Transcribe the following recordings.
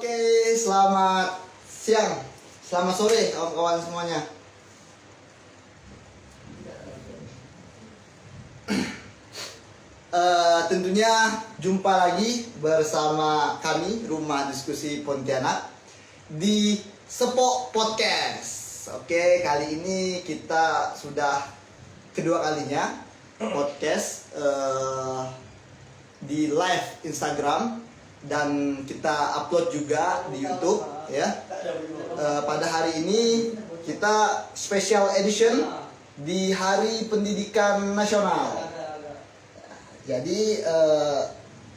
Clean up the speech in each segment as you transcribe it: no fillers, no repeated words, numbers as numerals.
Oke, selamat siang, selamat sore kawan-kawan semuanya. Tentunya jumpa lagi bersama kami Rumah Diskusi Pontianak di Sepok Podcast. Oke, kali ini kita sudah kedua kalinya podcast di live Instagram dan kita upload juga di YouTube ya. Pada hari ini kita special edition di Hari Pendidikan Nasional. Jadi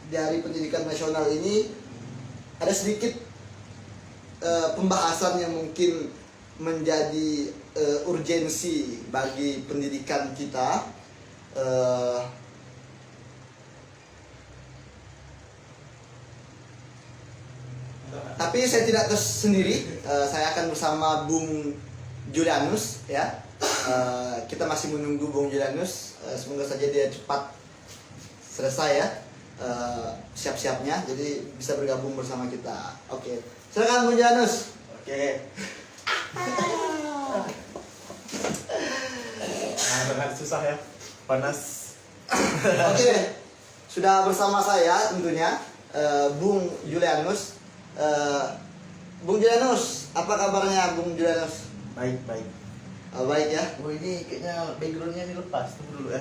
di Hari Pendidikan Nasional ini ada sedikit pembahasan yang mungkin menjadi urgensi bagi pendidikan kita. Tapi saya tidak sendiri, saya akan bersama Bung Julianus ya. Kita masih menunggu Bung Julianus, semoga saja dia cepat selesai ya siap-siapnya, jadi bisa bergabung bersama kita. Oke, silakan Bung Julianus. Oke. Dengan susah ya, panas. Oke, sudah bersama saya tentunya Bung Julianus. Bung Julianus, apa kabarnya Bung Julianus? Baik. Baik ya. Oh ini kayaknya backgroundnya ini lepas, tunggu dulu ya.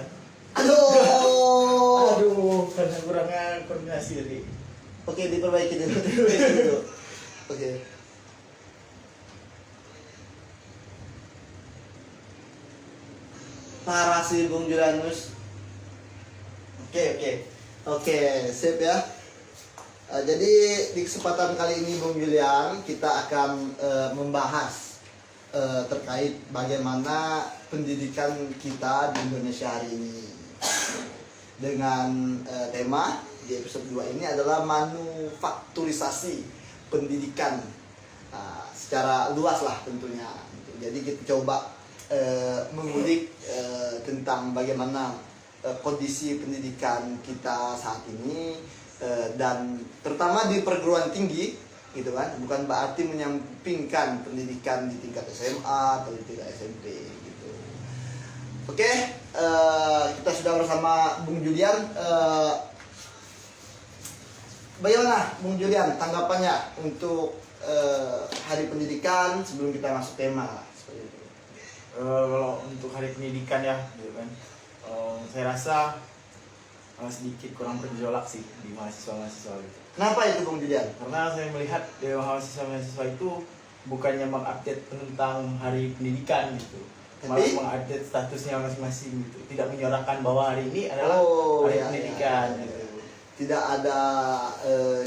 Aduh. Karena kurangnya koordinasi tadi. Oke, diperbaiki dulu. Oke. Parah sih Bung Julianus. Oke, sip ya. Jadi di kesempatan kali ini Bung Julian kita akan membahas terkait bagaimana pendidikan kita di Indonesia hari ini dengan tema di episode 2 ini adalah manufakturisasi pendidikan secara luas lah tentunya. Jadi kita coba mengulik tentang bagaimana kondisi pendidikan kita saat ini dan terutama di perguruan tinggi gitu kan, bukan berarti menyampingkan pendidikan di tingkat SMA atau di tingkat SMP gitu. Oke, kita sudah bersama Bung Julian. Bagaimana Bung Julian tanggapannya untuk Hari Pendidikan sebelum kita masuk tema seperti itu? Kalau untuk hari pendidikan ya, gitu kan, saya rasa sedikit kurang bergejolak sih di mahasiswa-mahasiswa gitu. Kenapa itu Bung Julian? Karena saya melihat mahasiswa-mahasiswa itu bukannya mengupdate tentang hari pendidikan gitu, malah mengupdate statusnya masing-masing gitu, tidak menyorakan bahwa hari ini adalah hari pendidikan gitu. Tidak ada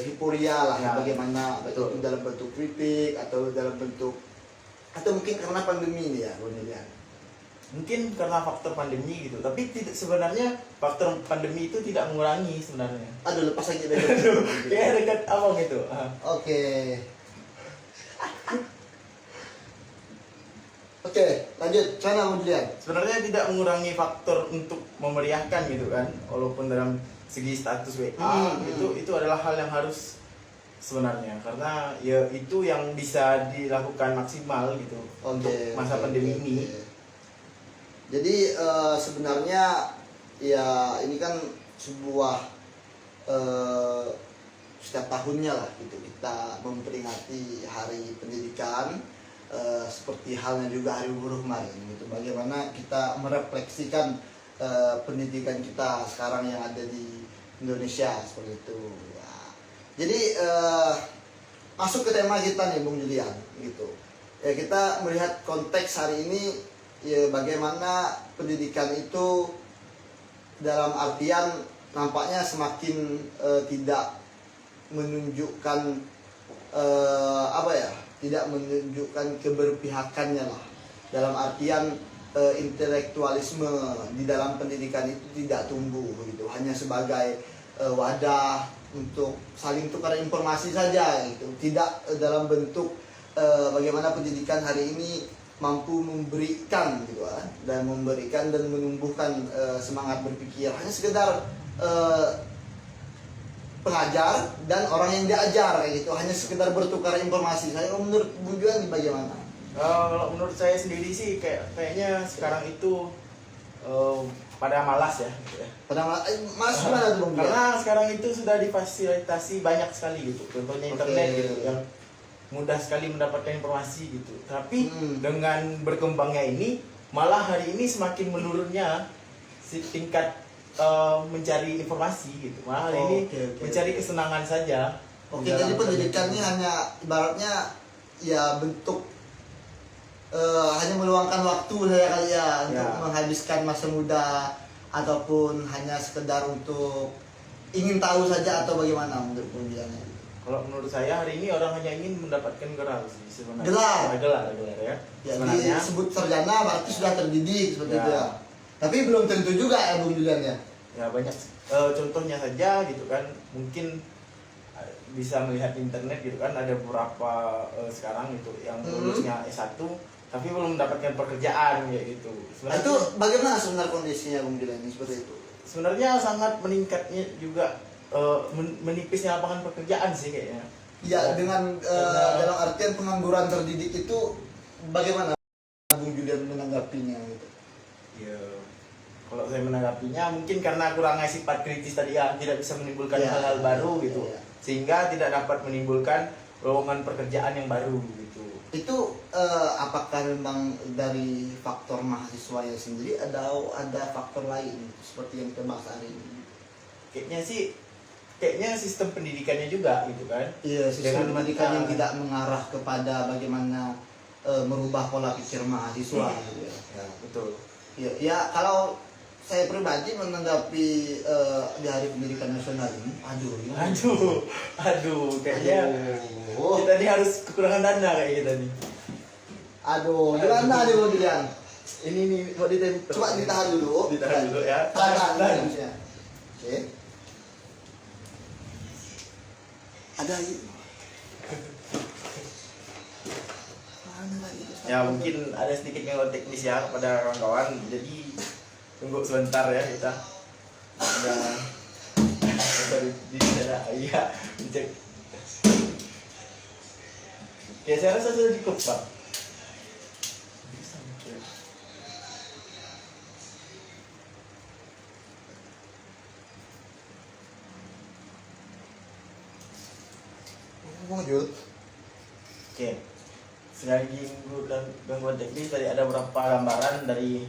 hiporia lah ya, bagaimana betul. Itu dalam bentuk kritik atau dalam bentuk, atau mungkin karena pandemi ini ya Bung Julian. Mungkin karena faktor pandemi gitu, tapi sebenarnya faktor pandemi itu tidak mengurangi sebenarnya. Aduh, lepas aja deh. Kayak dekat abang itu. Oke, lanjut. Sana Bung Julian. Sebenarnya tidak mengurangi faktor untuk memeriahkan gitu kan, walaupun dalam segi status WA itu adalah hal yang harus sebenarnya, karena ya itu yang bisa dilakukan maksimal gitu untuk masa pandemi ini. Jadi sebenarnya ya ini kan sebuah setiap tahunnya lah gitu kita memperingati Hari Pendidikan, seperti halnya juga Hari Buruh kemarin gitu. Bagaimana kita merefleksikan pendidikan kita sekarang yang ada di Indonesia seperti itu. Ya. Jadi masuk ke tema kita nih Bung Julian gitu. Ya, kita melihat konteks hari ini. Ya, bagaimana pendidikan itu dalam artian nampaknya semakin tidak menunjukkan tidak menunjukkan keberpihakannya lah, dalam artian intelektualisme di dalam pendidikan itu tidak tumbuh gitu, hanya sebagai wadah untuk saling tukar informasi saja gitu, tidak dalam bentuk bagaimana pendidikan hari ini mampu memberikan gitu kan, dan memberikan dan menumbuhkan semangat berpikir, hanya sekedar pengajar dan orang yang diajar kayak gitu, hanya sekedar bertukar informasi. Saya menurut Bung Juan bagaimana? Kalau menurut saya sendiri sih kayaknya sekarang itu pada malas ya, gitu ya. Padahal Mas gimana tuh Bung Juan? Karena sekarang itu sudah difasilitasi banyak sekali gitu, contohnya internet Oke. gitu yang mudah sekali mendapatkan informasi gitu. Tapi dengan berkembangnya ini, malah hari ini semakin menurunnya si tingkat mencari informasi gitu. Malah hari ini Oke. mencari kesenangan saja. Oke, di dalam jadi pendidikannya internet. hanya ibaratnya ya bentuk hanya meluangkan waktu saya kali ya untuk Ya. menghabiskan masa muda, ataupun hanya sekedar untuk ingin tahu saja, atau bagaimana menurut Bung Juan? Kalau menurut saya hari ini orang hanya ingin mendapatkan gelar sih sebenarnya. Gelar? Gelar ya. Ya, Sebenarnya disebut sarjana berarti sudah terdidik seperti Ya. itu ya. Tapi belum tentu juga ya Bung Julian ya. ya banyak contohnya saja gitu kan, mungkin bisa melihat di internet gitu kan, ada beberapa sekarang itu yang lulusnya S1 tapi belum mendapatkan pekerjaan kayak gitu. Nah, itu bagaimana sebenarnya kondisinya Bung Julian seperti itu? Sebenarnya sangat meningkatnya juga menipisnya lapangan pekerjaan sih kayaknya. Ya, dengan dalam artian pengangguran terdidik itu bagaimana Bung Julian menanggapinya gitu? Ya, kalau saya menanggapinya mungkin karena kurangnya sifat kritis tadi ya, tidak bisa menimbulkan Ya. hal-hal baru gitu, Ya. sehingga tidak dapat menimbulkan lowongan pekerjaan yang baru gitu. Itu apakah memang dari faktor mahasiswanya sendiri ada faktor lain seperti yang kita bahas hari ini? Kayaknya sistem pendidikannya juga gitu kan. Iya, sistem Dengan pendidikan yang mata- tidak mengarah kepada bagaimana merubah pola pikir mahasiswa gitu ya. Ya, betul. Ya, kalau saya pribadi menanggapi di Hari Pendidikan Nasional ini, ini. Aduh, kayaknya Aduh. kita nih harus kekurangan dana kayak kita nih. Gimana nih Bung Julian? Ini nih buat ditempel. Coba ditahan dulu. Ditahan dulu ya. Tahan. Tahan. Maksudnya. Oke. Ada lagi. Mana lagi? Ya mungkin ada sedikit gangguan teknis ya pada kawan-kawan, jadi tunggu sebentar ya kita. Di sana, iya, dicek. Ya saya rasa sudah cukup Pak. Bung Jul. Oke, sekali lagi gangguan teknis, tadi ada beberapa gambaran dari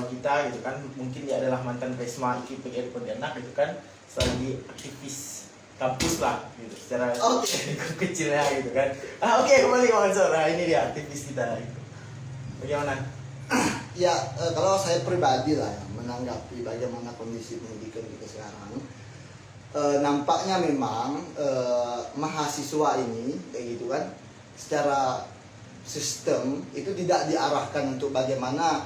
kita gitu kan, mungkin dia adalah mantan Presma IKIP PGRI Pontianak gitu kan, selagi aktivis kampus lah gitu secara kecilnya gitu kan. Oke, kembali Bang Ansor. Nah, ini dia aktivis kita gitu. Bagaimana? Ya, kalau saya pribadi lah ya, menanggapi bagaimana kondisi pendidikan kita sekarang, nampaknya memang mahasiswa ini kayak gitu kan, secara sistem itu tidak diarahkan untuk bagaimana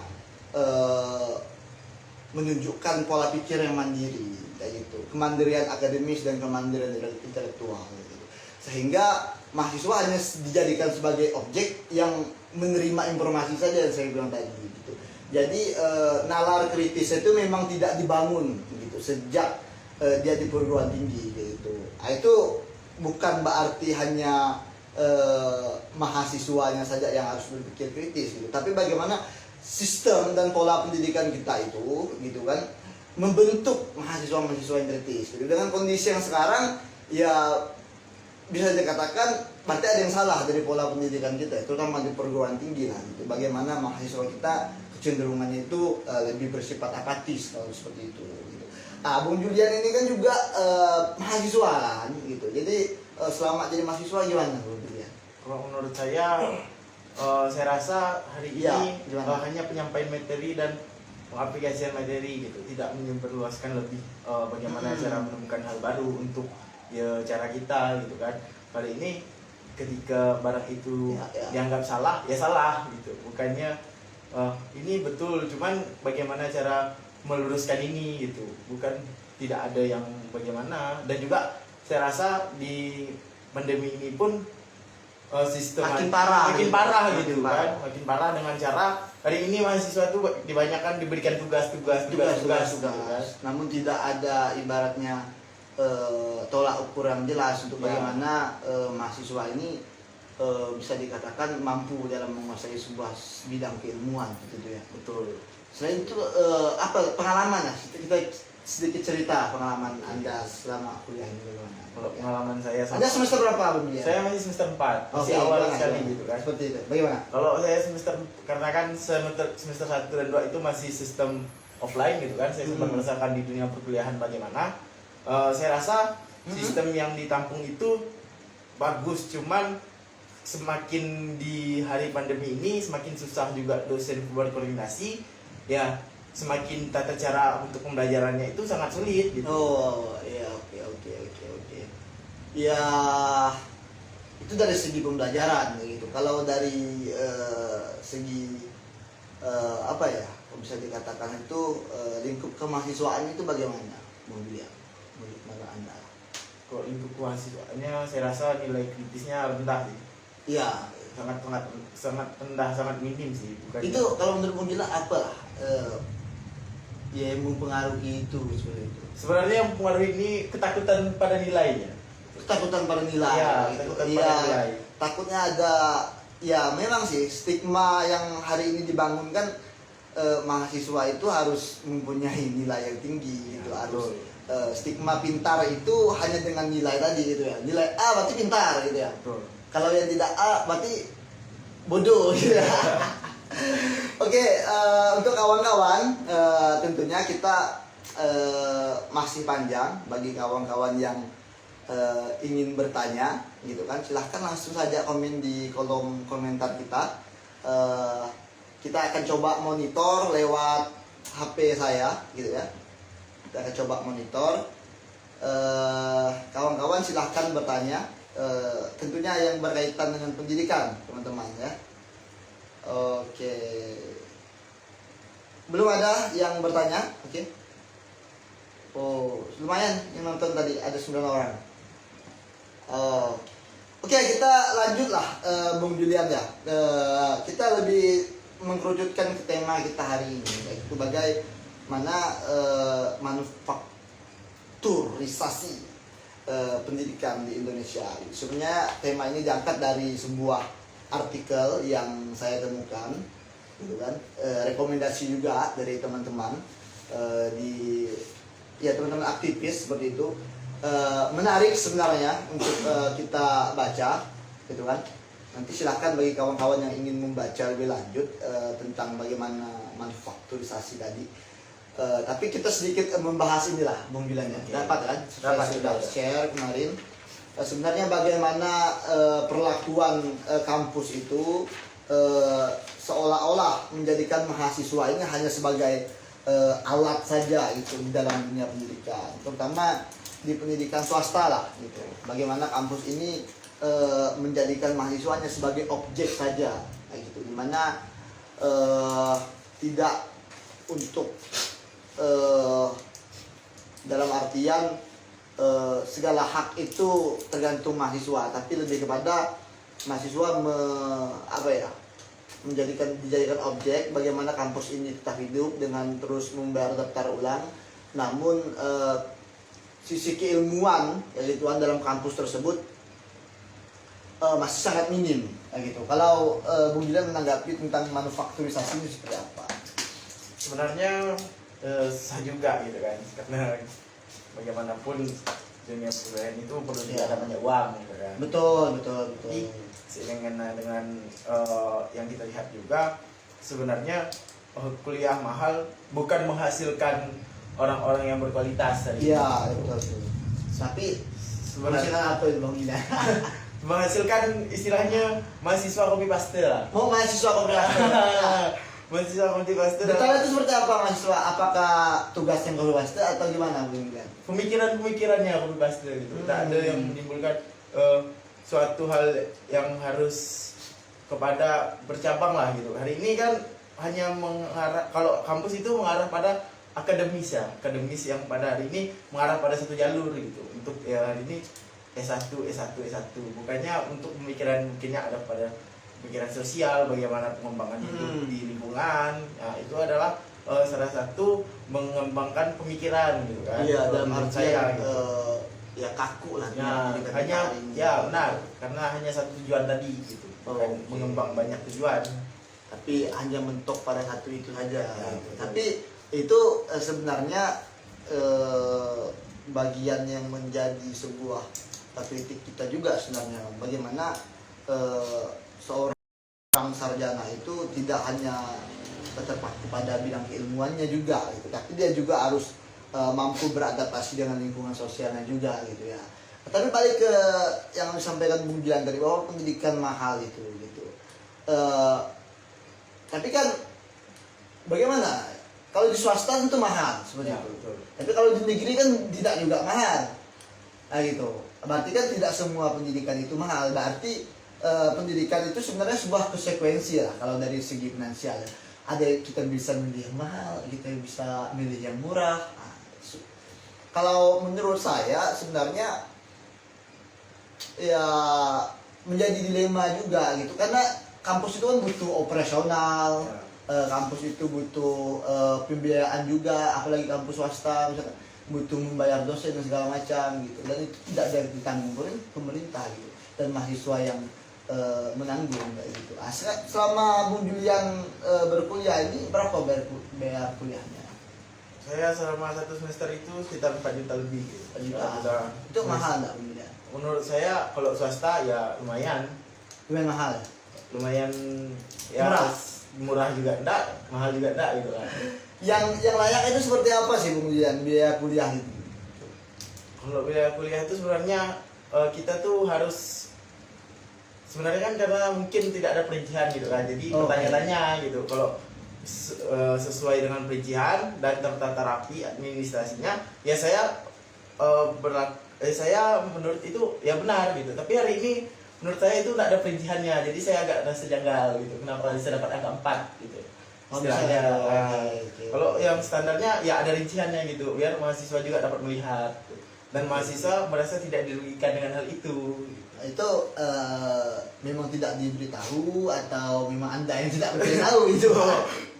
menunjukkan pola pikir yang mandiri kayak gitu, kemandirian akademis dan kemandirian intelektual gitu. Sehingga mahasiswa hanya dijadikan sebagai objek yang menerima informasi saja yang saya bilang tadi gitu. Jadi nalar kritis itu memang tidak dibangun gitu sejak dia di perguruan tinggi gitu. Nah, itu bukan berarti hanya mahasiswanya saja yang harus berpikir kritis gitu, tapi bagaimana sistem dan pola pendidikan kita itu gitu kan membentuk mahasiswa-mahasiswa yang kritis gitu. Dengan kondisi yang sekarang ya bisa dikatakan berarti ada yang salah dari pola pendidikan kita, terutama di perguruan tinggi lah gitu. Bagaimana mahasiswa kita kecenderungannya itu lebih bersifat apatis kalau seperti itu gitu. Nah, Bung Julian ini kan juga mahasiswa kan gitu. Jadi selama jadi mahasiswa gimana Bung Julian? Kalau menurut saya rasa hari Ya, ini gimana? hanya penyampaian materi dan pengaplikasian materi gitu, tidak memperluaskan lebih bagaimana cara menemukan hal baru untuk ya cara kita gitu kan. Kali ini ketika barang itu dianggap salah, ya salah gitu. Bukannya ini betul, cuman bagaimana cara meluruskan ini gitu. Bukan tidak ada yang bagaimana. Dan juga saya rasa di pandemi ini pun sistem Makin parah gitu Makin kan, makin parah dengan cara hari ini mahasiswa tuh dibanyakan diberikan tugas gitu kan. Namun tidak ada ibaratnya tolak ukur yang jelas untuk Ya. bagaimana mahasiswa ini bisa dikatakan mampu dalam menguasai sebuah bidang keilmuan gitu ya. Betul. Selain itu apa pengalaman ya? Kita sedikit cerita pengalaman Anda selama kuliah ini bagaimana? Kalau pengalaman saya Anda semester berapa Bung Dian? saya masih semester 4, masih Oke, awal gimana, sekali gimana? gitu kan. Seperti itu. Bagaimana? Kalau saya semester, karena kan semester 1 dan 2 itu masih sistem offline gitu kan, saya sempat merasakan di dunia perkuliahan bagaimana. Saya rasa sistem yang ditampung itu bagus, cuman semakin di hari pandemi ini semakin susah juga dosen buat koordinasi, ya semakin tata cara untuk pembelajarannya itu sangat sulit gitu. Oh, iya, oke. Ya, itu dari segi pembelajaran gitu. Kalau dari segi apa ya, bisa dikatakan itu lingkup kemahasiswaan itu bagaimana, Bung Dian? Menurut Anda? Kalau lingkup mahasiswanya saya rasa nilai kritisnya rendah sih. Iya. sangat rendah, sangat minim sih. Bukan Itu kalau menurut Bung Dian apa ya yang mempengaruhi itu seperti itu? sebenarnya yang mempengaruhi ini ketakutan pada nilainya. Ketakutan pada nilai. Iya, gitu. ketakutan Iya, pada nilai. takutnya ada, ya memang sih stigma yang hari ini dibangunkan mahasiswa itu harus mempunyai nilai yang tinggi gitu, Ya, harus betul. stigma pintar itu hanya dengan nilai tadi gitu ya, nilai A berarti pintar gitu ya, Betul. kalau yang tidak A berarti bodoh gitu ya. Oke, untuk kawan-kawan tentunya kita masih panjang bagi kawan-kawan yang ingin bertanya gitu kan, silahkan langsung saja komen di kolom komentar kita. Kita akan coba monitor lewat HP saya gitu ya, kita akan coba monitor. Kawan-kawan silahkan bertanya, tentunya yang berkaitan dengan pendidikan teman-teman ya. Oke, belum ada yang bertanya. Oke. Oh, lumayan yang nonton tadi, ada 9 orang. Oke, kita lanjutlah Bung Julian ya. Kita lebih mengkerucutkan ke tema kita hari ini, yaitu bagaimana manufakturisasi pendidikan di Indonesia. Sebenarnya tema ini diangkat dari sebuah artikel yang saya temukan, gitu kan. Rekomendasi juga dari teman-teman teman-teman aktivis seperti itu. Menarik sebenarnya untuk kita baca, gitu kan. Nanti silakan bagi kawan-kawan yang ingin membaca lebih lanjut tentang bagaimana manufakturisasi tadi. Tapi kita sedikit membahas inilah, Bung Gilang ya. Oke. Dapat kan? Saya Dapat, sudah dapat. share kemarin. Sebenarnya bagaimana perlakuan kampus itu seolah-olah menjadikan mahasiswa ini hanya sebagai alat saja itu di dalam dunia pendidikan, terutama di pendidikan swasta lah gitu. Bagaimana kampus ini menjadikan mahasiswanya sebagai objek saja, kayak gitu, dimana tidak untuk dalam artian segala hak itu tergantung mahasiswa, tapi lebih kepada mahasiswa dijadikan objek. Bagaimana kampus ini tetap hidup dengan terus membayar daftar ulang, namun sisi keilmuan yaitu dalam kampus tersebut masih sangat minim, gitu. Kalau Bung Gilang menanggapi tentang manufakturisasi ini seperti apa? Sebenarnya sah juga gitu kan, karena bagaimanapun dunia perkuliahan itu perlu ada banyak uang gitu kan. Betul. Jadi dengan yang kita lihat juga sebenarnya kuliah mahal bukan menghasilkan orang-orang yang berkualitas tadi. Iya, betul. Tapi Sebenarnya apa itu Bang Gilang? menghasilkan istilahnya mahasiswa copy paste lah. Mau mahasiswa koperasi. Mahasiswa copy paste. Detailnya itu seperti apa mahasiswa? Apakah tugas yang koperasi atau gimana Bung Gilang? Pemikirannya copy paste gitu. Tak ada yang menimbulkan suatu hal yang harus kepada bercabang lah gitu. Hari ini kan hanya mengarah, kalau kampus itu mengarah pada akademis yang pada hari ini mengarah pada satu jalur gitu. Untuk ya hari ini S1. Bukannya untuk pemikiran mungkinnya ada pada pemikiran sosial, bagaimana pengembangan hidup di lingkungan. Nah, itu adalah salah satu mengembangkan pemikiran gitu kan. Iya, dalam Menurut artian saya gitu. ya kaku lah Ya, pendidikan hanya hari ini. ya benar karena hanya satu tujuan tadi gitu. Bukan Oke. mengembang banyak tujuan. Tapi hanya mentok pada satu itu saja. Ya, gitu. betul. Tapi itu sebenarnya bagian yang menjadi sebuah kritik kita juga sebenarnya, bagaimana seorang sarjana itu tidak hanya terpaku pada bidang keilmuannya juga gitu, tapi dia juga harus mampu beradaptasi dengan lingkungan sosialnya juga gitu ya. Tapi balik ke yang disampaikan Bung Jian tadi bahwa pendidikan mahal itu gitu. Tapi kan bagaimana? Kalau di swasta itu mahal seperti Ya, itu. betul. Tapi kalau di negeri kan tidak juga mahal. Nah gitu. Berarti kan tidak semua pendidikan itu mahal. Berarti pendidikan itu sebenarnya sebuah konsekuensi lah kalau dari segi finansial. Ada kita bisa milih yang mahal, kita bisa milih yang murah. Nah, kalau menurut saya sebenarnya ya menjadi dilema juga gitu, karena kampus itu kan butuh operasional. Kampus itu butuh pembiayaan juga, apalagi kampus swasta misalkan butuh membayar dosen dan segala macam gitu, dan itu tidak dari ditanggung pemerintah gitu, dan mahasiswa yang menanggung kayak gitu. Selama Bung Julian berkuliah ini berapa bayar kuliahnya? Saya selama 1 semester itu sekitar 4 juta lebih gitu. 4 juta. 4 juta. Itu mahal nggak Bung Julian? Menurut saya kalau swasta ya lumayan. Lumayan mahal ya? Lumayan ya murah juga enggak, mahal juga enggak gitu kan. Yang layak itu seperti apa sih Bung Julian biaya kuliah itu? Kalau biaya kuliah itu sebenarnya kita tuh harus sebenarnya kan karena mungkin tidak ada perincian gitu kan. Jadi pertanyaannya gitu, kalau sesuai dengan perincian dan tertata rapi administrasinya, ya saya saya menurut itu ya benar gitu. Tapi hari ini menurut saya itu tidak ada perinciannya, jadi saya agak rasa janggal gitu. Kenapa bisa dapat angka 4 gitu? Istilahnya. Kalau yang standarnya ya ada rinciannya gitu, biar mahasiswa juga dapat melihat dan mahasiswa merasa tidak dirugikan dengan hal itu. Itu memang tidak diberitahu atau memang Anda yang tidak beritahu itu?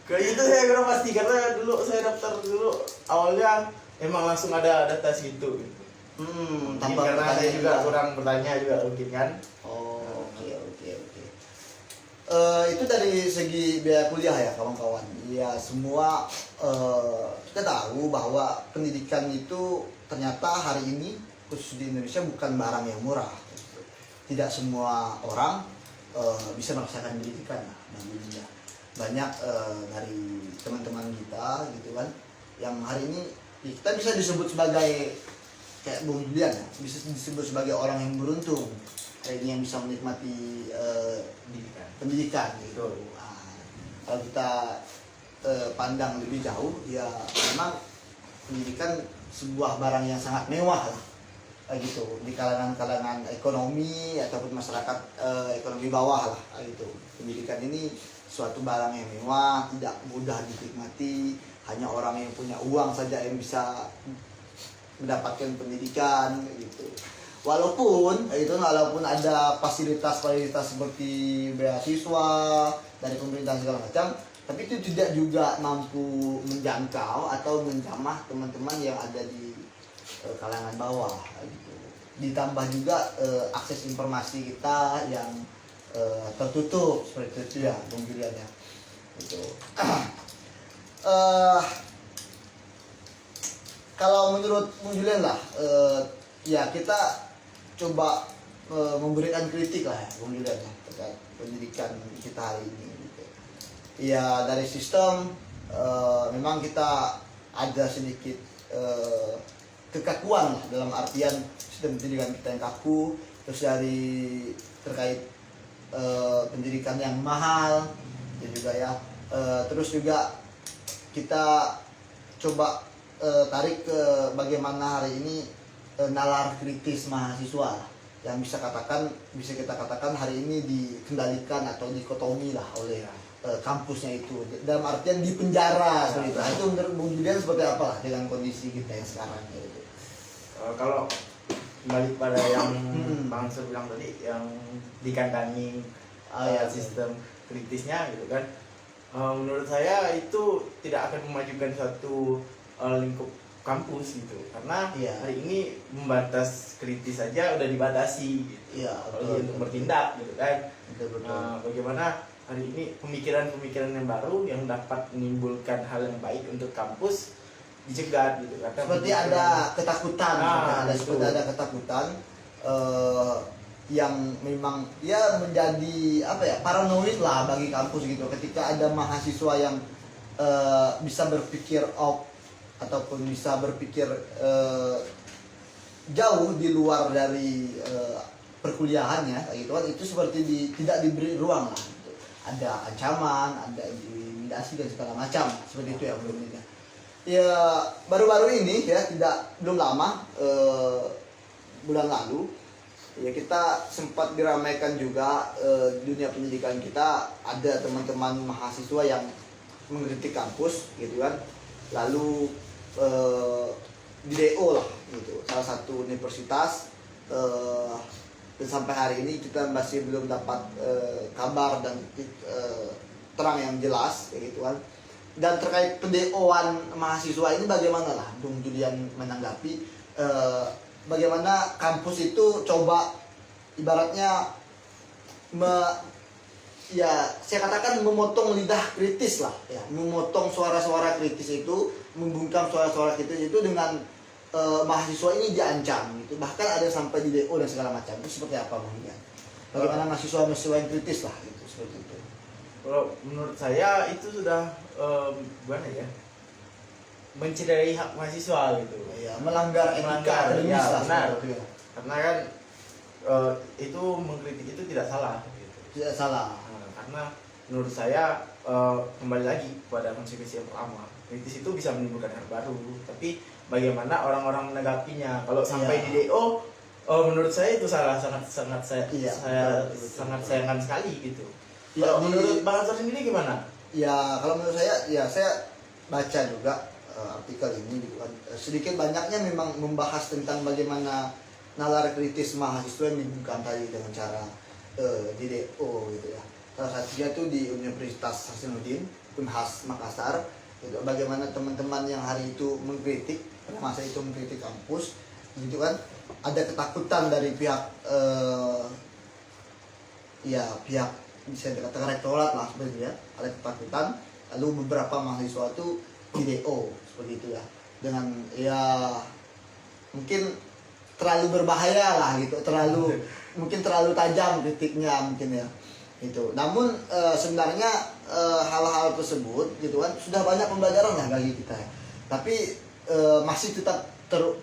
Kayak itu saya kurang pasti, karena dulu saya daftar dulu awalnya emang langsung ada data situ gitu. Mungkin karena saya juga kurang bertanya juga mungkin kan. Oke. Itu dari segi biaya kuliah ya kawan-kawan. Ya semua kita tahu bahwa pendidikan itu ternyata hari ini khusus di Indonesia bukan barang yang murah. Tidak semua orang bisa merasakan pendidikan lah, banyak dari teman-teman kita gitu kan yang hari ini kita bisa disebut sebagai kayak Bung Julian ya, bisa disebut sebagai orang yang beruntung hari ini yang bisa menikmati pendidikan gitu. Kalau kita pandang lebih jauh ya memang pendidikan sebuah barang yang sangat mewah lah gitu di kalangan ekonomi ataupun masyarakat ekonomi bawah lah gitu. Pendidikan ini suatu barang yang mewah, tidak mudah dinikmati, hanya orang yang punya uang saja yang bisa mendapatkan pendidikan gitu. Walaupun ada fasilitas-fasilitas seperti beasiswa dari pemerintah segala macam, tapi itu tidak juga mampu menjangkau atau menjamah teman-teman yang ada di kalangan bawah gitu. Ditambah juga akses informasi kita yang tertutup seperti itu ya Bung Julian ya gitu. Kalau menurut Bung Julian lah ya kita coba memberikan kritik lah ya Bung Julian ya terkait pendidikan kita hari ini gitu. Ya dari sistem memang kita ada sedikit kekakuan lah, dalam artian sistem pendidikan kita yang kaku, terus dari terkait pendidikan yang mahal itu juga ya, terus juga kita coba tarik ke bagaimana hari ini nalar kritis mahasiswa yang bisa kita katakan hari ini dikendalikan atau dikotomi lah oleh kampusnya itu, dalam artian di penjara seperti itu. Itu menurut Bung Julian seperti apa lah dengan kondisi kita yang sekarang gitu? Kalau kembali pada yang Bang Sur bilang tadi, yang dikandangi sistem kritisnya gitu kan, Menurut saya itu tidak akan memajukan suatu lingkup kampus gitu, karena Iya. hari ini membatas kritis saja udah dibatasi gitu. Iya, Apalagi untuk bertindak gitu kan. Betul. Bagaimana hari ini pemikiran-pemikiran yang baru yang dapat menimbulkan hal yang baik untuk kampus dicegat gitu, karena Seperti ada ketakutan, seperti ada ketakutan yang memang ya menjadi apa ya, paranoid lah bagi kampus gitu, ketika ada mahasiswa yang bisa berpikir out ataupun bisa berpikir jauh di luar dari perkuliahannya gitu kan, itu seperti tidak diberi ruang lah gitu. Ada ancaman, ada intimidasi dan segala macam seperti itu ya belumnya. Ya baru-baru ini ya, belum lama, bulan lalu ya kita sempat diramaikan juga dunia pendidikan kita, ada teman-teman mahasiswa yang mengkritik kampus gitu kan, lalu di DO lah gitu, salah satu universitas, dan sampai hari ini kita masih belum dapat kabar dan terang yang jelas kayak gitu kan. Dan terkait pendeoan mahasiswa ini bagaimana lah Bung Julian menanggapi, bagaimana kampus itu coba ibaratnya ya saya katakan memotong lidah kritis lah ya, memotong suara-suara kritis itu, membungkam suara-suara kritis itu dengan mahasiswa ini diancam gitu, bahkan ada sampai di DO dan segala macam. Itu seperti apa Bung Julian? Bagaimana mahasiswa yang kritis lah gitu, seperti itu. Kalau menurut saya itu sudah gimana ya, mencederai hak mahasiswa gitu. Ya, melanggar etika akademis ya, lah, benar. seperti itu ya. Karena kan itu mengkritik itu tidak salah gitu. Tidak salah. Karena menurut saya kembali lagi pada konsekuensi yang pertama, kritis itu bisa menimbulkan hal baru, tapi bagaimana orang-orang menanggapinya. Kalau sampai di DO, menurut saya itu salah, sangat saya sangat sayangkan sekali gitu. Ya, Kalau menurut Bang Ansar sendiri gimana? Ya kalau menurut saya, ya saya baca juga artikel ini gitu kan. Sedikit banyaknya memang membahas tentang bagaimana nalar kritis mahasiswa yang dibungkam tadi dengan cara di DO gitu ya. Salah satunya itu di Universitas Hasanuddin Unhas Makassar gitu. Bagaimana teman-teman yang hari itu mengkritik, pada masa itu mengkritik kampus gitu kan, ada ketakutan dari pihak pihak bisa dikatakan rektorat lah sebenarnya, ada ketakutan. Lalu beberapa mahasiswa itu di DO seperti itu ya, dengan ya mungkin terlalu berbahaya lah gitu, mungkin terlalu tajam kritiknya mungkin ya itu. Namun sebenarnya hal-hal tersebut gitu kan sudah banyak pembelajaran lah bagi kita ya. Tapi masih tetap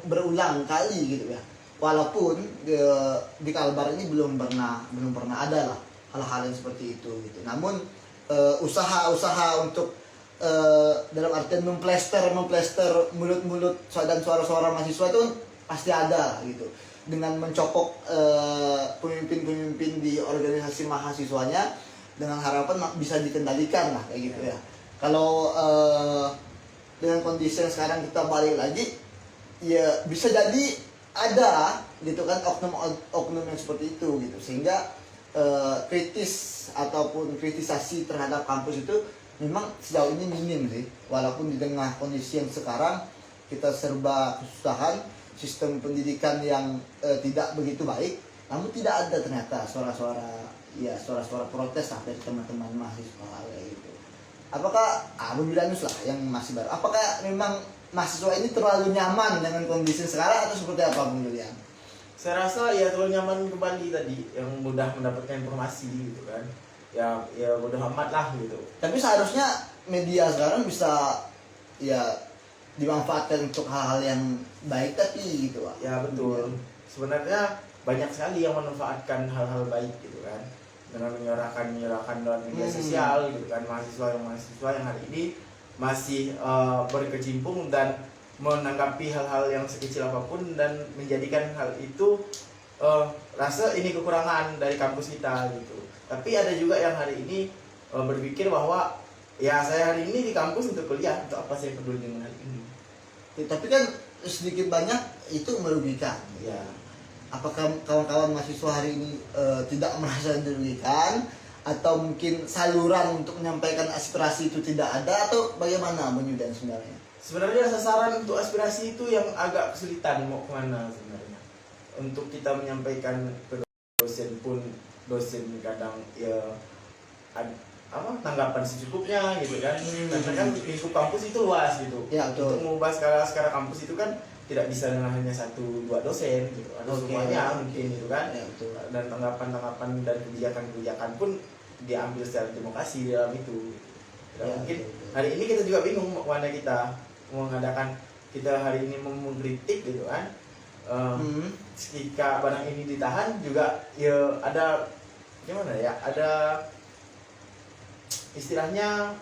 berulang kali gitu ya, walaupun di Kalbar ini belum pernah ada lah hal-hal yang seperti itu gitu. Namun usaha-usaha untuk dalam artian memplester mulut-mulut dan suara-suara mahasiswa itu pasti ada gitu, dengan mencopok pemimpin-pemimpin di organisasi mahasiswanya dengan harapan bisa dikendalikan lah kayak gitu ya. Kalau dengan kondisi yang sekarang kita balik lagi, ya bisa jadi ada gitu kan oknum yang seperti itu gitu, sehingga kritis ataupun kritisasi terhadap kampus itu memang sejauh ini minim sih, walaupun di tengah kondisi yang sekarang kita serba kesusahan, sistem pendidikan yang tidak begitu baik, namun tidak ada ternyata suara-suara protes lah dari teman-teman mahasiswa gitu. Apakah Bung Julianus lah yang masih baru, apakah memang mahasiswa ini terlalu nyaman dengan kondisi sekarang atau seperti apa Bung Julian? Saya rasa ya terlalu nyaman kembali tadi, yang mudah mendapatkan informasi gitu kan, ya bodoh amat lah gitu. Tapi seharusnya media sekarang bisa ya dimanfaatkan untuk hal-hal yang baik tapi gitu Pak. Ya betul. Sebenarnya banyak sekali yang memanfaatkan hal-hal baik gitu kan, dengan menyuarakan dalam media sosial gitu kan, mahasiswa yang hari ini masih berkecimpung dan menanggapi hal-hal yang sekecil apapun dan menjadikan hal itu rasa ini kekurangan dari kampus kita gitu. Tapi ada juga yang hari ini berpikir bahwa ya saya hari ini di kampus untuk kuliah, untuk apa saya peduli dengan hal ini. Tapi kan sedikit banyak itu merugikan ya. Apakah kawan-kawan mahasiswa hari ini tidak merasa dirugikan, atau mungkin saluran untuk menyampaikan aspirasi itu tidak ada, atau bagaimana Bung Yudan sebenarnya? Sebenarnya sasaran untuk aspirasi itu yang agak kesulitan mau kemana sebenarnya. Untuk kita menyampaikan ke dosen pun, dosen kadang ya tanggapan secukupnya gitu kan. Karena kan lingkup kampus itu luas gitu. Ya, betul. Untuk mengubah skala kampus itu kan tidak bisa dengan hanya 1-2 dosen gitu. Ada semuanya mungkin gitu kan. Ya, betul. Dan tanggapan dan kebijakan pun diambil secara demokrasi di dalam itu. Ya, Mungkin betul. hari ini kita juga bingung mana kita mengadakan, kita hari ini mengkritik gitu kan. Jika barang ini ditahan juga ya ada gimana ya, ada istilahnya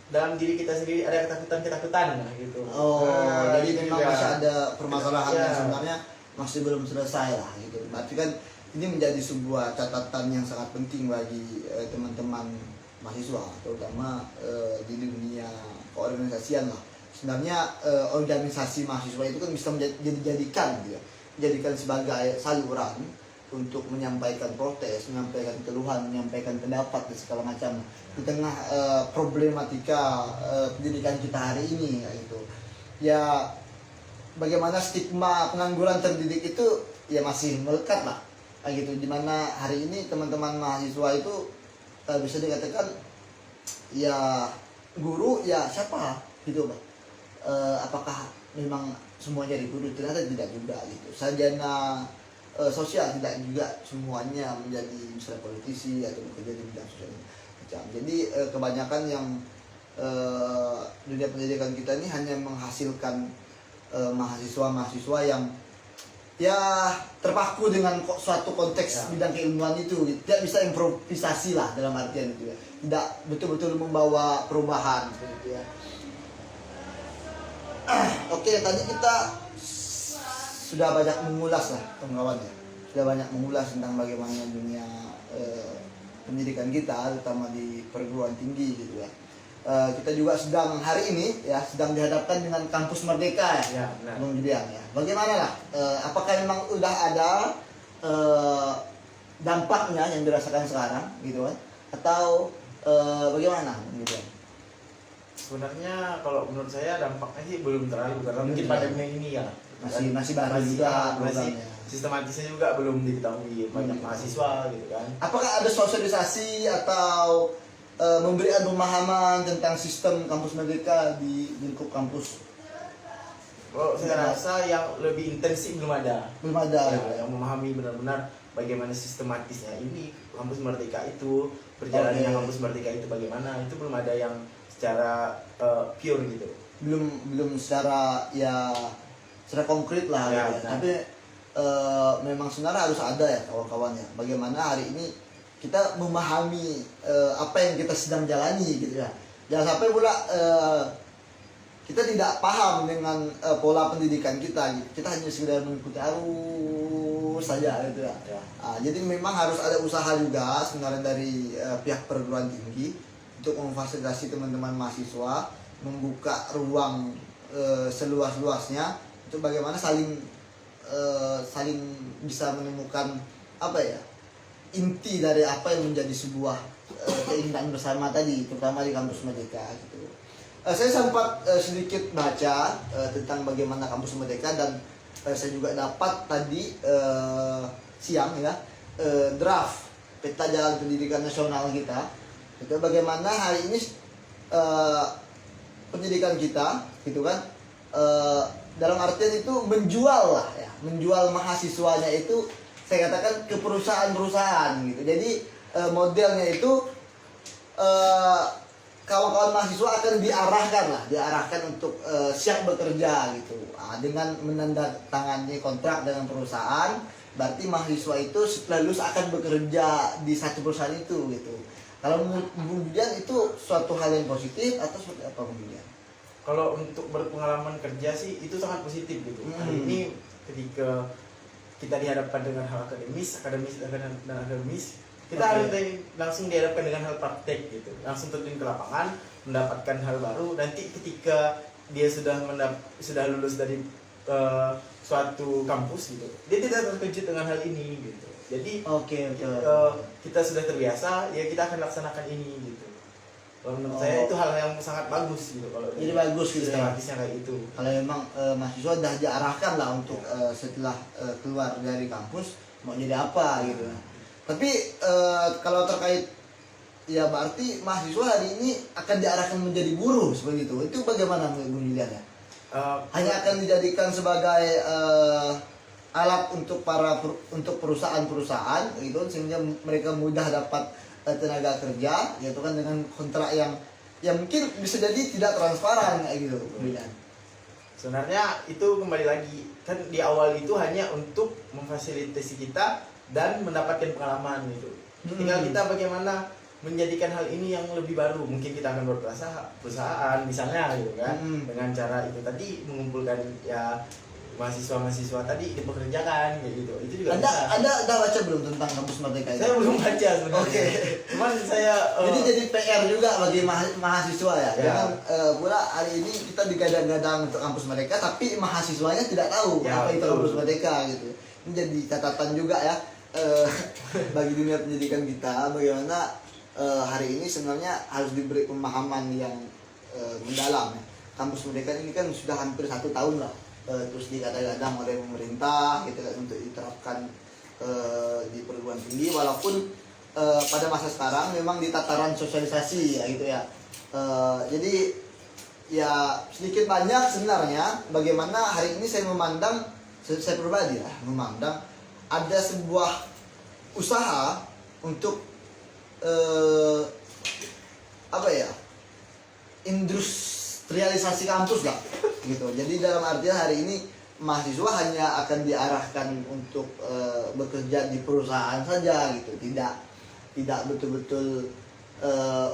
dalam diri kita sendiri ada ketakutan gitu. Jadi gitu memang juga. masih ada permasalahan yang Ya. sebenarnya masih belum selesai lah gitu. Berarti kan ini menjadi sebuah catatan yang sangat penting bagi teman-teman mahasiswa, terutama di dunia keorganisasian lah. Sebenarnya organisasi mahasiswa itu kan bisa dijadikan gitu ya, dijadikan sebagai saluran untuk menyampaikan protes, menyampaikan keluhan, menyampaikan pendapat dan segala macam di tengah problematika pendidikan kita hari ini gitu. Ya bagaimana stigma pengangguran terdidik itu ya masih melekat lah gitu, dimana hari ini teman-teman mahasiswa itu bisa dikatakan ya guru ya siapa gitu Pak. Apakah memang semua jadi guru? Ternyata tidak juga gitu. Sarjana sosial tidak juga semuanya menjadi misalnya politisi atau bekerja di bidang sosial macam. Jadi kebanyakan yang dunia pendidikan kita ini hanya menghasilkan mahasiswa-mahasiswa yang ya terpaku dengan suatu konteks bidang keilmuan itu, tidak bisa improvisasi lah dalam artian itu ya, tidak betul-betul membawa perubahan gitu ya. Oke, tadi kita sudah banyak mengulas lah kawan-kawan ya, sudah banyak mengulas tentang bagaimana dunia pendidikan kita, terutama di perguruan tinggi gitu ya. Kita juga sedang hari ini ya sedang dihadapkan dengan kampus merdeka ya, Bung Julian ya. Bagaimana lah? Apakah memang udah ada dampaknya yang dirasakan sekarang gitu kan? Atau bagaimana Bung Julian? Sebenarnya kalau menurut saya dampaknya sih belum terlalu, karena mungkin pandemi ini ya masih baru juga masih programnya. sistematisnya juga belum diketahui banyak mahasiswa gitu kan. Apakah ada sosialisasi atau memberikan pemahaman tentang sistem kampus merdeka di lingkup kampus? Kalau saya rasa yang lebih intensif belum ada. Belum ada. Ya, yang memahami benar-benar bagaimana sistematisnya ini kampus merdeka itu, perjalanannya kampus merdeka itu bagaimana, itu belum ada yang secara pure gitu. Belum secara ya secara konkret lah Ya, gitu. Tapi memang sebenarnya harus ada ya kawan-kawan ya. Bagaimana hari ini kita memahami apa yang kita sedang jalani gitu ya. Jangan sampai pula kita tidak paham dengan pola pendidikan kita gitu. Kita hanya sekedar mengikuti arus saja gitu ya. Jadi memang harus ada usaha juga sebenarnya dari pihak perguruan tinggi untuk memfasilitasi teman-teman mahasiswa, membuka ruang seluas-luasnya untuk bagaimana saling bisa menemukan apa ya, inti dari apa yang menjadi sebuah keinginan bersama tadi, terutama di kampus merdeka gitu. Saya sempat sedikit baca tentang bagaimana kampus merdeka, dan saya juga dapat tadi siang ya draft peta jalan pendidikan nasional kita. Itu bagaimana hari ini pendidikan kita gitu kan, dalam artian itu menjual lah ya, menjual mahasiswanya itu saya katakan ke perusahaan-perusahaan gitu. Jadi modelnya itu kawan-kawan mahasiswa akan diarahkan untuk siap bekerja gitu. Dengan menandatangani kontrak dengan perusahaan, berarti mahasiswa itu setelah lulus akan bekerja di satu perusahaan itu gitu. Kalau kemudian itu suatu hal yang positif atau seperti apa kemudian? Kalau untuk berpengalaman kerja sih itu sangat positif gitu. Hari ini ketika kita dihadapkan dengan hal akademis dan akademis, kita harus langsung dihadapkan dengan hal praktek gitu. Langsung terjun ke lapangan, mendapatkan hal baru. Nanti ketika dia sudah lulus dari suatu kampus gitu, dia tidak terkejut dengan hal ini gitu. Jadi Oke. kita sudah terbiasa, ya kita akan laksanakan ini gitu. Kalau menurut saya itu hal yang sangat bagus gitu kalau Jadi bagus gitu ya. sistematisnya kayak itu. Kalau memang mahasiswa sudah diarahkan lah untuk setelah keluar dari kampus mau jadi apa gitu. Tapi kalau terkait ya berarti mahasiswa hari ini akan diarahkan menjadi buruh seperti itu. Itu bagaimana Bung Julian ya? Hanya akan dijadikan sebagai alat untuk untuk perusahaan-perusahaan gitu sehingga mereka mudah dapat tenaga kerja gitu kan dengan kontrak yang mungkin bisa jadi tidak transparan kayak gitu. Sebenarnya itu kembali lagi kan di awal itu hanya untuk memfasilitasi kita dan mendapatkan pengalaman gitu. Tinggal kita bagaimana menjadikan hal ini yang lebih baru. Mungkin kita akan perusahaan misalnya gitu kan dengan cara itu tadi mengumpulkan ya mahasiswa tadi dipekerjakan kayak gitu. Itu juga Anda baca belum tentang kampus Merdeka itu? Saya belum baca sebenarnya. Oke. Cuman saya jadi PR juga bagi mahasiswa ya. Dengan pula hari ini kita digadang-gadang untuk kampus Merdeka tapi mahasiswanya tidak tahu apa itu kampus Merdeka gitu. Ini jadi catatan juga ya bagi dunia pendidikan kita bagaimana hari ini sebenarnya harus diberi pemahaman yang mendalam ya. Kampus Merdeka ini kan sudah hampir 1 tahun lah terus digadang-gadang oleh pemerintah gitu kan untuk diterapkan di perguruan tinggi walaupun pada masa sekarang memang di tataran sosialisasi ya gitu ya. Jadi ya sedikit banyak sebenarnya bagaimana hari ini saya memandang saya pribadi ya memandang ada sebuah usaha untuk apa ya industrialisasi kampus lah gitu. Jadi dalam artian hari ini mahasiswa hanya akan diarahkan untuk bekerja di perusahaan saja gitu, tidak betul-betul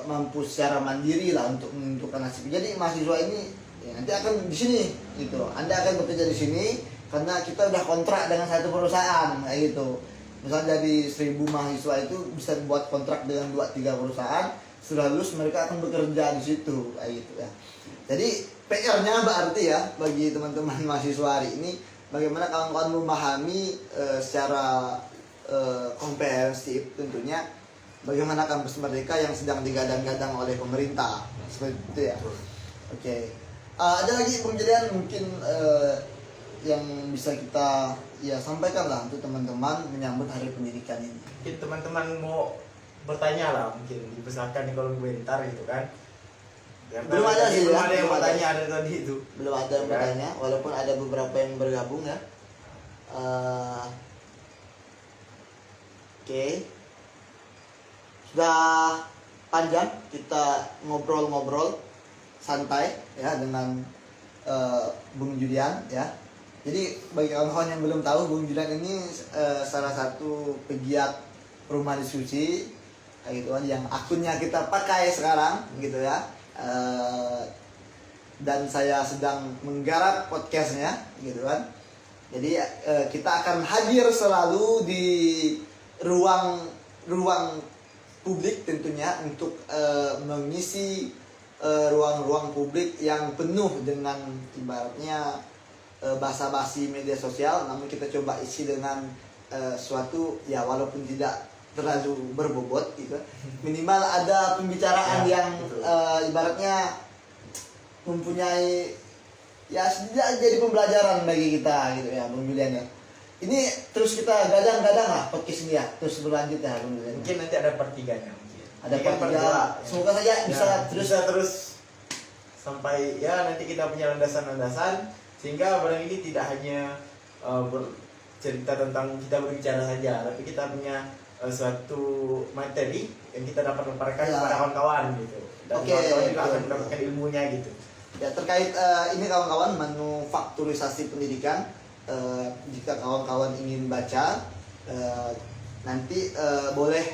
mampu secara mandiri lah untuk menentukan nasib. Jadi mahasiswa ini ya, nanti akan di sini gitu. Anda akan bekerja di sini karena kita udah kontrak dengan satu perusahaan kayak gitu. Misalnya dari 1000 mahasiswa itu bisa buat kontrak dengan 2-3 perusahaan, setelah lulus mereka akan bekerja di situ kayak gitu ya. Jadi PR-nya berarti ya bagi teman-teman mahasiswa hari ini bagaimana kawan-kawan memahami secara komprehensif tentunya bagaimana kampus Merdeka yang sedang digadang-gadang oleh pemerintah seperti itu ya. Oke. Ada lagi penjelasan mungkin yang bisa kita ya sampaikan lah untuk teman-teman menyambut Hari Pendidikan ini. Mungkin teman-teman mau bertanya lah, mungkin dipersilakan di kolom komentar gitu kan. Belum ada sih, belum ada yang bertanya ada tadi itu. Belum ada yang bertanya, walaupun ada beberapa yang bergabung ya. Oke. Sudah panjang kita ngobrol-ngobrol santai ya dengan Bung Julian ya. Jadi bagi kawan-kawan yang belum tahu, Bung Julian ini salah satu pegiat rumah diskusi gitu kan yang akunnya kita pakai sekarang gitu ya. Dan saya sedang menggarap podcastnya gitu kan. Jadi kita akan hadir selalu di ruang publik tentunya untuk mengisi ruang-ruang publik yang penuh dengan ibaratnya basa-basi media sosial, namun kita coba isi dengan suatu ya walaupun tidak terlalu berbobot gitu, minimal ada pembicaraan yang ibaratnya mempunyai ya setidaknya jadi pembelajaran bagi kita gitu ya Bung Julian ya. Ini terus kita gadang-gadang lah podcast ini ya, terus berlanjut ya Bung Julian. Mungkin nanti ada part 3-nya mungkin. Ada part 3. Semoga saja bisa terus sampai ya nanti kita punya landasan-landasan sehingga barang ini tidak hanya bercerita tentang kita berbicara saja, tapi kita punya suatu materi yang kita dapat lemparkan kepada kawan-kawan gitu. Dan kawan-kawan juga akan mendapatkan ilmunya gitu. Ya terkait ini kawan-kawan manufakturisasi pendidikan, jika kawan-kawan ingin baca nanti boleh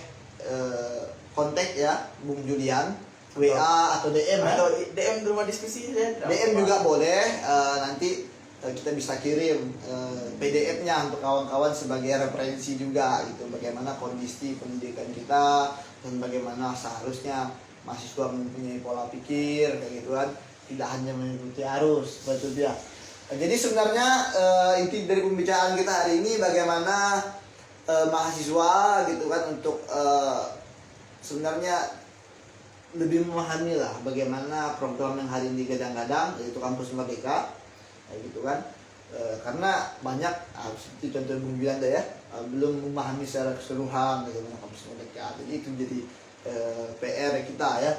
kontak ya Bung Julian, WA atau DM atau DM di rumah diskusi ya. DM juga boleh, nanti kita bisa kirim PDF-nya untuk kawan-kawan sebagai referensi juga gitu, bagaimana kondisi pendidikan kita dan bagaimana seharusnya mahasiswa mempunyai pola pikir kayak gitu kan, tidak hanya mengikuti arus, betul ya. Jadi sebenarnya inti dari pembicaraan kita hari ini bagaimana mahasiswa gitu kan untuk sebenarnya lebih memahami lah bagaimana program yang hari ini gadang-gadang yaitu Kampus Merdeka kayak gitu kan. Karena banyak seperti contoh Bung Bilanda ya belum memahami secara keseluruhan bagaimana Kampus Merdeka. Jadi itu jadi PR kita ya.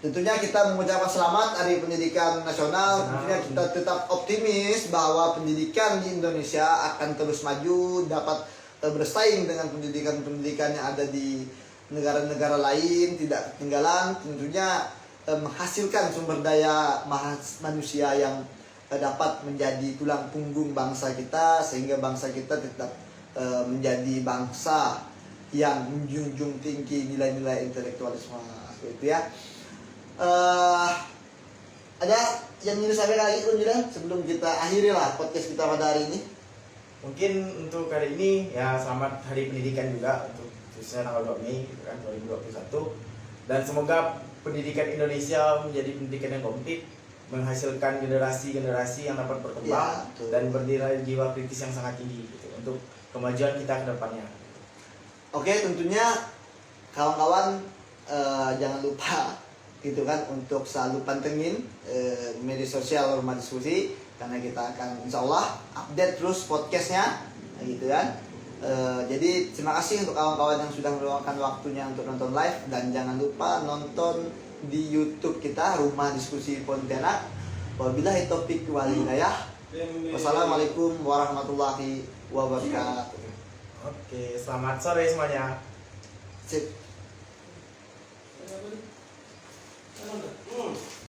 Tentunya kita mengucapkan selamat Hari Pendidikan Nasional. Tentunya kita tetap optimis bahwa pendidikan di Indonesia akan terus maju, dapat bersaing dengan pendidikan-pendidikan yang ada di negara-negara lain, tidak ketinggalan. Tentunya menghasilkan sumber daya manusia yang dapat menjadi tulang punggung bangsa kita, sehingga bangsa kita tetap menjadi bangsa yang menjunjung tinggi nilai-nilai intelektualisme itu ya. Ada yang ingin disampaikan lagi sebelum kita akhiri lah podcast kita pada hari ini? Mungkin untuk kali ini ya selamat Hari Pendidikan juga untuk khususnya tanggal 2 Mei kan 2021, dan semoga pendidikan Indonesia menjadi pendidikan yang komplit, menghasilkan generasi-generasi yang dapat berkembang dan bernilai jiwa kritis yang sangat tinggi gitu, untuk kemajuan kita ke depannya. Oke, tentunya kawan-kawan jangan lupa gitu kan untuk selalu pantengin media sosial Rumah Diskusi, karena kita akan insya Allah update terus podcastnya gitu kan. Jadi terima kasih untuk kawan-kawan yang sudah meluangkan waktunya untuk nonton live, dan jangan lupa nonton di YouTube kita Rumah Diskusi Pontianak. Wabillahi taufiq wal hidayah. Wassalamualaikum warahmatullahi wabarakatuh. Oke, selamat sore semuanya. Sip.